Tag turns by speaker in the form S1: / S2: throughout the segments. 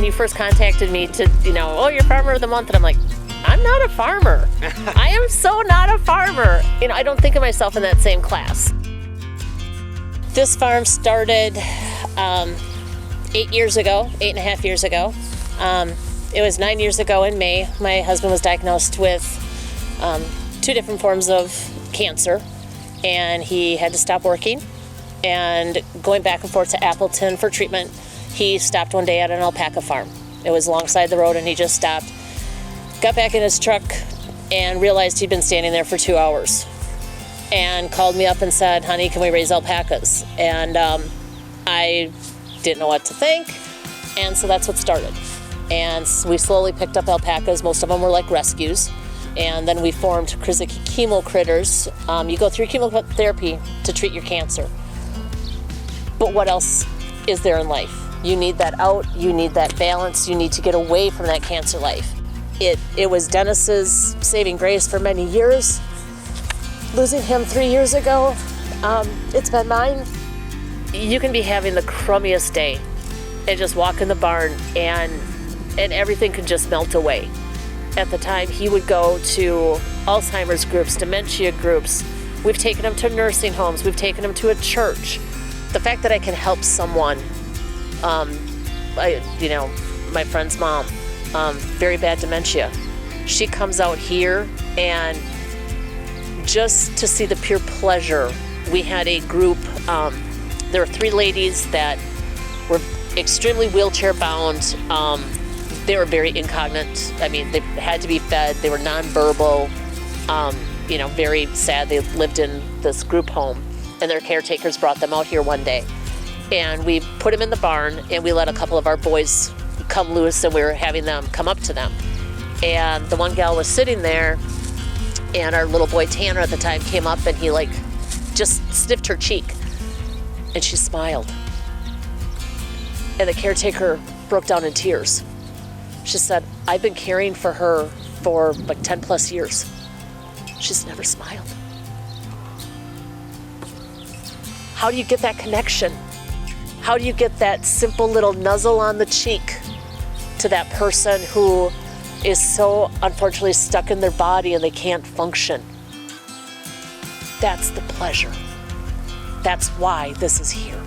S1: you first contacted me to, oh, you're farmer of the month, and I'm like, I'm not a farmer. I am so not a farmer. I don't think of myself in that same class. This farm started 8 years ago, 8.5 years ago. It was 9 years ago in May. My husband was diagnosed with 2 different forms of cancer, and he had to stop working. And going back and forth to Appleton for treatment, he stopped one day at an alpaca farm. It was alongside the road, and he just stopped, got back in his truck, and realized he'd been standing there for 2 hours. And called me up and said, honey, can we raise alpacas? And I didn't know what to think, and so that's what started. And we slowly picked up alpacas. Most of them were like rescues. And then we formed Kruzicki Kemo Kritters. You go through chemotherapy to treat your cancer. But what else is there in life? You need that out, you need that balance, you need to get away from that cancer life. It was Dennis's saving grace for many years. Losing him 3 years ago, it's been mine. You can be having the crummiest day and just walk in the barn and everything can just melt away. At the time, he would go to Alzheimer's groups, dementia groups. We've taken him to nursing homes. We've taken him to a church. The fact that I can help someone, my friend's mom, very bad dementia. She comes out here, and just to see the pure pleasure. We had a group, there were 3 ladies that were extremely wheelchair bound. They were very incognite. I mean, they had to be fed. They were nonverbal, very sad. They lived in this group home, and their caretakers brought them out here one day. And we put them in the barn, and we let a couple of our boys come loose, and we were having them come up to them. And the one gal was sitting there, and our little boy Tanner at the time came up, and he just sniffed her cheek, and she smiled. And the caretaker broke down in tears. She said, I've been caring for her for 10 plus years. She's never smiled. How do you get that connection? How do you get that simple little nuzzle on the cheek to that person who is so unfortunately stuck in their body and they can't function? That's the pleasure. That's why this is here.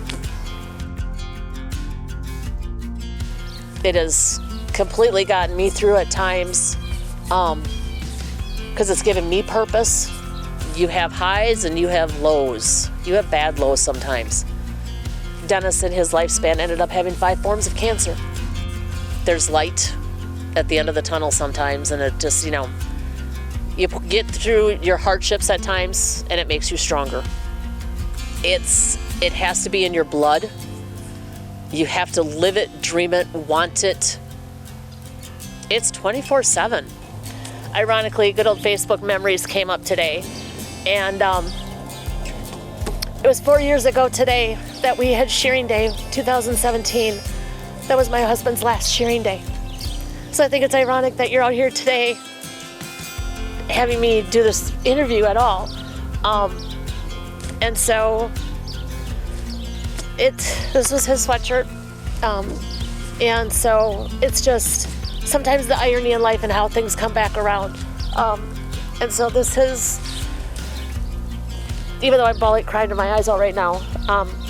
S1: It has completely gotten me through at times because it's given me purpose. You have highs and you have lows. You have bad lows sometimes. Dennis in his lifespan ended up having 5 forms of cancer. There's light at the end of the tunnel sometimes, and it just, you get through your hardships at times and it makes you stronger. It has to be in your blood. You have to live it, dream it, want it. It's 24/7. Ironically, good old Facebook memories came up today, and it was 4 years ago today that we had shearing day, 2017. That was my husband's last shearing day. So I think it's ironic that you're out here today having me do this interview at all. And so this was his sweatshirt. And so it's just sometimes the irony in life and how things come back around. And so this is, even though I'm bawling, crying to my eyes out right now,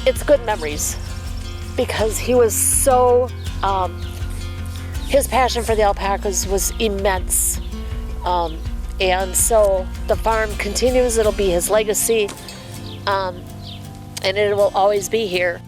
S1: it's good memories because he was so, his passion for the alpacas was immense. And so the farm continues, it'll be his legacy, and it will always be here.